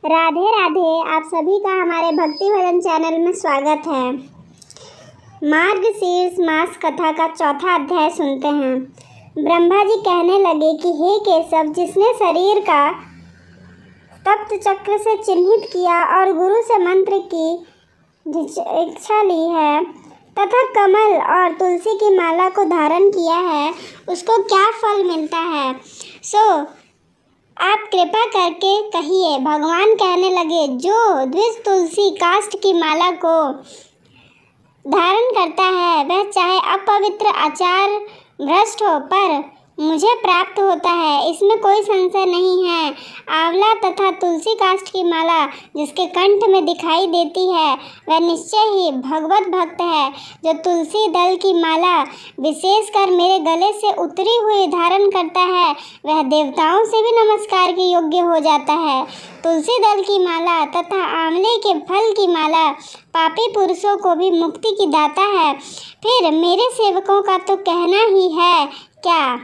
राधे राधे। आप सभी का हमारे भक्ति भजन चैनल में स्वागत है। मार्गशीर्ष मास कथा का चौथा अध्याय सुनते हैं। ब्रह्मा जी कहने लगे कि हे केशव, जिसने शरीर का तप्त चक्र से चिन्हित किया और गुरु से मंत्र की इच्छा ली है तथा कमल और तुलसी की माला को धारण किया है, उसको क्या फल मिलता है, सो आप कृपा करके कहिए। भगवान कहने लगे, जो द्विज तुलसी काष्ठ की माला को धारण करता है वह चाहे अपवित्र आचार भ्रष्ट हो पर मुझे प्राप्त होता है, इसमें कोई संशय नहीं है। आंवला तथा तुलसी काष्ठ की माला जिसके कंठ में दिखाई देती है वह निश्चय ही भगवत भक्त है। जो तुलसी दल की माला विशेषकर मेरे गले से उतरी हुई धारण करता है वह देवताओं से भी नमस्कार के योग्य हो जाता है। तुलसी दल की माला तथा आंवले के फल की माला पापी पुरुषों को भी मुक्ति की दाता है। फिर मेरे सेवकों का तो कहना ही है क्या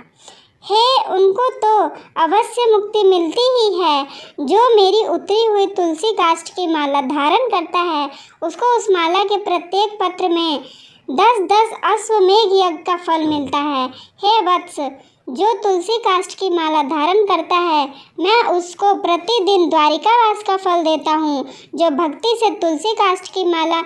है, उनको तो अवश्य मुक्ति मिलती ही है। जो मेरी उतरी हुई तुलसी काष्ठ की माला धारण करता है उसको उस माला के प्रत्येक पत्र में 10-10 अश्वमेघ यज्ञ का फल मिलता है। हे वत्स, जो तुलसी काष्ठ की माला धारण करता है मैं उसको प्रतिदिन द्वारिकावास का फल देता हूँ। जो भक्ति से तुलसी काष्ठ की माला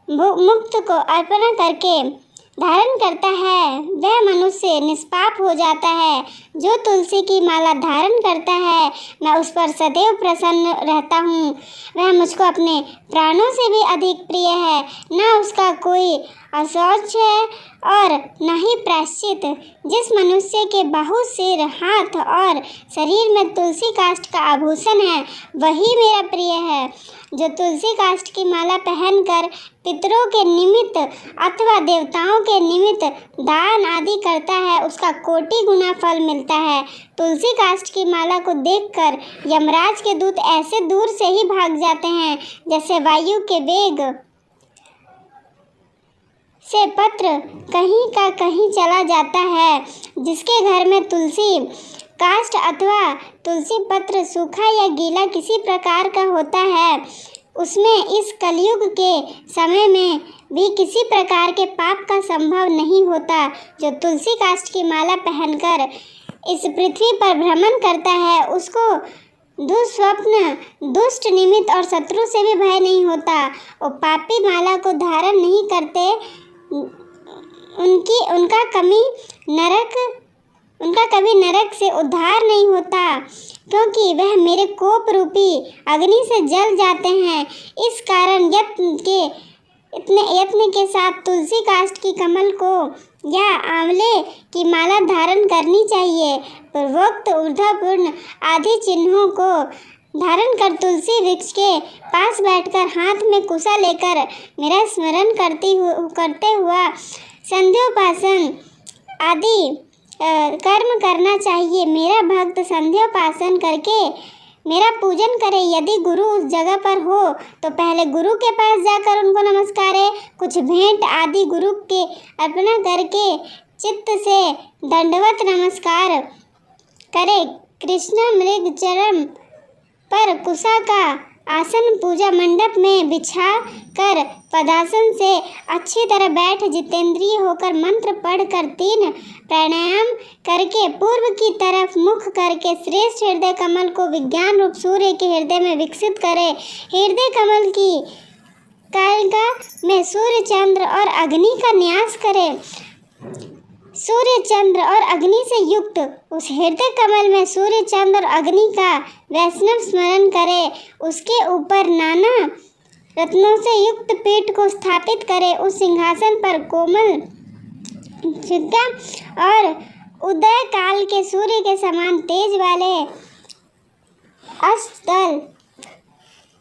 मुक्त को अर्पण करके धारण करता है वह मनुष्य निष्पाप हो जाता है। जो तुलसी की माला धारण करता है मैं उस पर सदैव प्रसन्न रहता हूँ। वह मुझको अपने प्राणों से भी अधिक प्रिय है। न उसका कोई अशौच है और न ही प्रायश्चित। जिस मनुष्य के बाहु, सिर, हाथ और शरीर में तुलसी काष्ठ का आभूषण है वही मेरा प्रिय है। जो तुलसी काष्ठ की माला पहनकर पितरों के निमित्त अथवा देवताओं के निमित्त दान आदि करता है उसका कोटि गुना फल मिलता है। तुलसी काष्ठ की माला को देखकर यमराज के दूत ऐसे दूर से ही भाग जाते हैं जैसे वायु के वेग से पत्र कहीं का कहीं चला जाता है। जिसके घर में तुलसी काष्ठ अथवा तुलसी पत्र सूखा या गीला किसी प्रकार का होता है उसमें इस कलयुग के समय में भी किसी प्रकार के पाप का संभव नहीं होता। जो तुलसी काष्ठ की माला पहनकर इस पृथ्वी पर भ्रमण करता है उसको दुस्वप्न, दुष्ट निमित्त और शत्रु से भी भय नहीं होता। और पापी माला को धारण नहीं करते उनका कभी नरक से उद्धार नहीं होता, क्योंकि वह मेरे कोप रूपी अग्नि से जल जाते हैं। इस कारण यत्न के साथ तुलसी काष्ठ की कमल को या आंवले की माला धारण करनी चाहिए। पूर्वोक्त ऊर्ध्वपूर्ण आदि चिन्हों को धारण कर तुलसी वृक्ष के पास बैठकर हाथ में कुशा लेकर मेरा स्मरण करते हुआ संध्योपासन आदि कर्म करना चाहिए। मेरा भक्त संध्योपासन करके मेरा पूजन करे। यदि गुरु उस जगह पर हो तो पहले गुरु के पास जाकर उनको नमस्कारे। कुछ भेंट आदि गुरु के अर्पणा करके चित्त से दंडवत नमस्कार करे। कृष्ण मृग चरण पर कुशा का आसन पूजा मंडप में बिछा कर पदासन से अच्छी तरह बैठ जितेंद्रिय होकर मंत्र पढ़कर 3 प्राणायाम करके पूर्व की तरफ मुख करके श्रेष्ठ हृदय कमल को विज्ञान रूप सूर्य के हृदय में विकसित करे। हृदय कमल की कालिका में सूर्य, चंद्र और अग्नि का न्यास करे। सूर्य, चंद्र और अग्नि से युक्त उस हृदय कमल में सूर्य, चंद्र और अग्नि का वैष्णव स्मरण करे। उसके ऊपर नाना रत्नों से युक्त पीठ को स्थापित करे। उस सिंहासन पर कोमल चित्ता और उदय काल के सूर्य के समान तेज वाले अष्टदल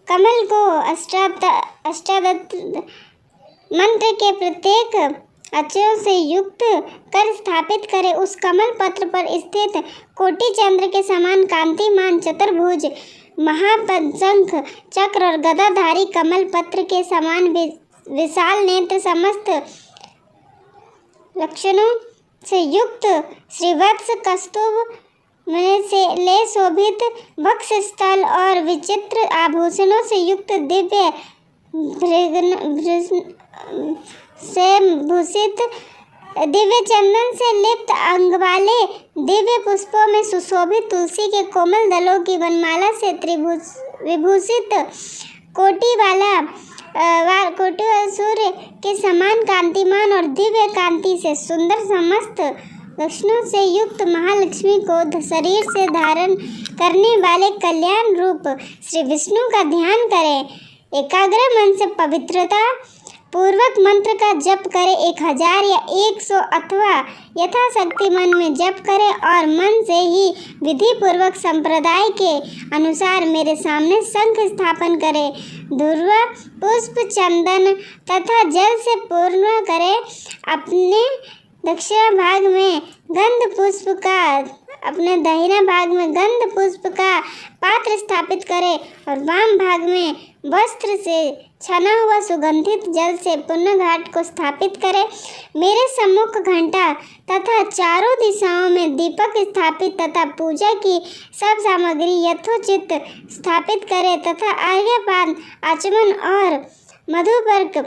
कमल को अष्टादश मंत्र के प्रत्येक अक्षरों से युक्त कर स्थापित करे। उस कमल पत्र पर स्थित कोटि चंद्र के समान कांतिमान चतुर्भुज महापंचंख चक्र और गदाधारी कमल पत्र के समान विशाल नेत्र समस्त लक्षणों से युक्त श्रीवत्स कस्तुभ में से ले शोभित वक्ष स्थल और विचित्र आभूषणों से युक्त दिव्य से भूषित दिव्य चंदन से लिप्त अंग वाले दिव्य पुष्पों में सुशोभित तुलसी के कोमल दलों की वनमाला से विभूषित कोटि वाला सूर्य के समान कांतिमान और दिव्य कांति से सुंदर समस्त लक्षणों से युक्त महालक्ष्मी को शरीर से धारण करने वाले कल्याण रूप श्री विष्णु का ध्यान करें। एकाग्र मन से पवित्रता पूर्वक मंत्र का जप करें। 1000 या 100 अथवा यथाशक्ति मन में जप करें और मन से ही विधि पूर्वक संप्रदाय के अनुसार मेरे सामने शंख स्थापन करें। धूर्वा पुष्प चंदन तथा जल से पूर्ण करें। अपने दक्षिण भाग में गंध पुष्प का अपने दाहिने भाग में गंध पुष्प का पात्र स्थापित करें और वाम भाग में वस्त्र से छना हुआ सुगंधित जल से पुण्य घाट को स्थापित करें। मेरे सम्मुख घंटा तथा चारों दिशाओं में दीपक स्थापित तथा पूजा की सब सामग्री यथोचित स्थापित करें तथा अर्घ्यपान आचमन और मधुपर्क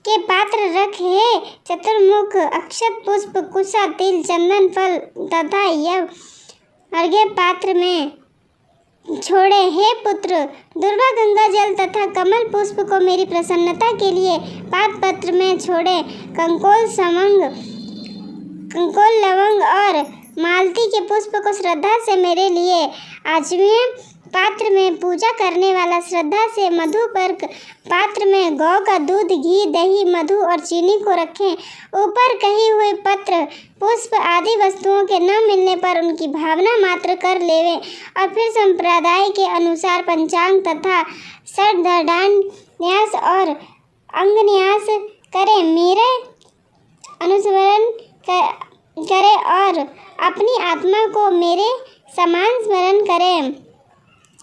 के पात्र रखे। चतुर्मुख अक्षत पुष्प कुशा तिल चंदन फल तथा यह अर्घ्य पात्र में छोड़े। हे पुत्र, दुर्वा गंगा जल तथा कमल पुष्प को मेरी प्रसन्नता के लिए पादपत्र में छोड़े। कंकोल लवंग और मालती के पुष्प को श्रद्धा से मेरे लिए आचमनीय पात्र में पूजा करने वाला श्रद्धा से मधुपर्क पात्र में गौ का दूध घी दही मधु और चीनी को रखें। ऊपर कही हुई पत्र पुष्प आदि वस्तुओं के न मिलने पर उनकी भावना मात्र कर लेवें और फिर संप्रदाय के अनुसार पंचांग तथा षड्दंड न्यास और अंग न्यास करें। मेरे अनुस्मरण करें और अपनी आत्मा को मेरे समान स्मरण करें।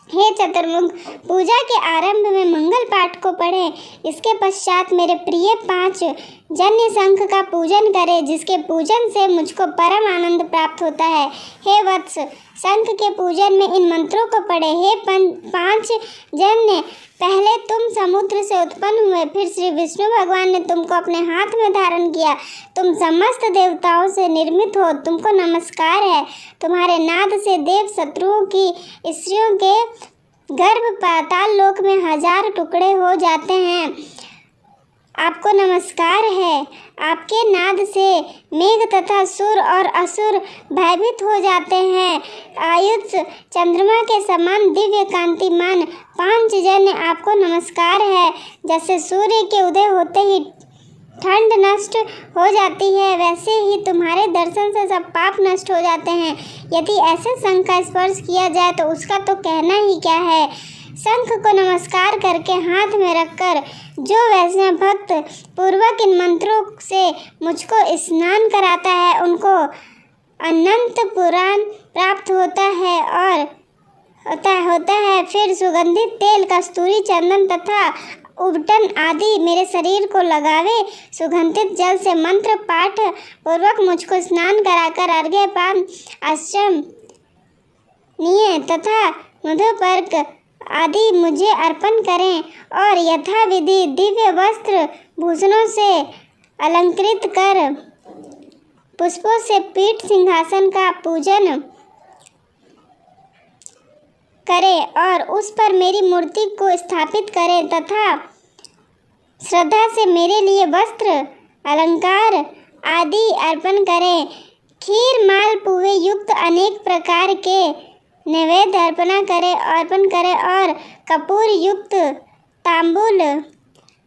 हे चतुर्मुख, पूजा के आरंभ में मंगल पाठ को पढ़ें। इसके पश्चात मेरे प्रिय 5 जन्य शंख का पूजन करें, जिसके पूजन से मुझको परम आनंद प्राप्त होता है। हे वत्स, शंख के पूजन में इन मंत्रों को पढ़ें। हे 5 जन्य, पहले तुम समुद्र से उत्पन्न हुए, फिर श्री विष्णु भगवान ने तुमको अपने हाथ में धारण किया। तुम समस्त देवताओं से निर्मित हो, तुमको नमस्कार है। तुम्हारे नाद से देव शत्रुओं की स्त्रियों के गर्भ पाताल लोक में 1000 टुकड़े हो जाते हैं। आपको नमस्कार है। आपके नाद से मेघ तथा सुर और असुर भयभीत हो जाते हैं। आयुष चंद्रमा के समान दिव्य कांतिमान 5 जन्य, आपको नमस्कार है। जैसे सूर्य के उदय होते ही ठंड नष्ट हो जाती है, वैसे ही तुम्हारे दर्शन से सब पाप नष्ट हो जाते हैं। यदि ऐसे शंख का स्पर्श किया जाए तो उसका तो कहना ही क्या है। शंख को नमस्कार करके हाथ में रखकर जो वैष्णव भक्त पूर्वक इन मंत्रों से मुझको स्नान कराता है, उनको अनंत पुराण प्राप्त होता है और होता है। फिर सुगंधित तेल, कस्तूरी, चंदन तथा उबटन आदि मेरे शरीर को लगावे। सुगंधित जल से मंत्र पाठ पूर्वक मुझको स्नान कराकर अर्घ्यपान आचमनीय तथा मधुपर्क आदि मुझे अर्पण करें और यथाविधि दिव्य वस्त्र भूषणों से अलंकृत कर पुष्पों से पीठ सिंहासन का पूजन करें और उस पर मेरी मूर्ति को स्थापित करें तथा श्रद्धा से मेरे लिए वस्त्र अलंकार आदि अर्पण करें। खीर माल पुए युक्त अनेक प्रकार के नैवेद्य अर्पण करें और कपूर युक्त तांबूल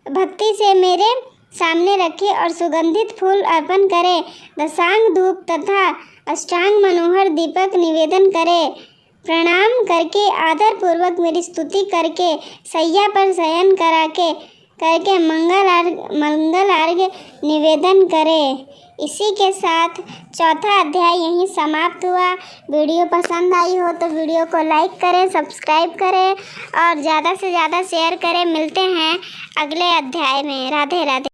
भक्ति से मेरे सामने रखें और सुगंधित फूल अर्पण करें। दशांग धूप तथा अष्टांग मनोहर दीपक निवेदन करें। प्रणाम करके आदर पूर्वक मेरी स्तुति करके सैया पर शयन करके मंगल अर्घ्य निवेदन करें। इसी के साथ चौथा अध्याय यहीं समाप्त हुआ। वीडियो पसंद आई हो तो वीडियो को लाइक करें, सब्सक्राइब करें और ज़्यादा से ज़्यादा शेयर करें। मिलते हैं अगले अध्याय में। राधे राधे।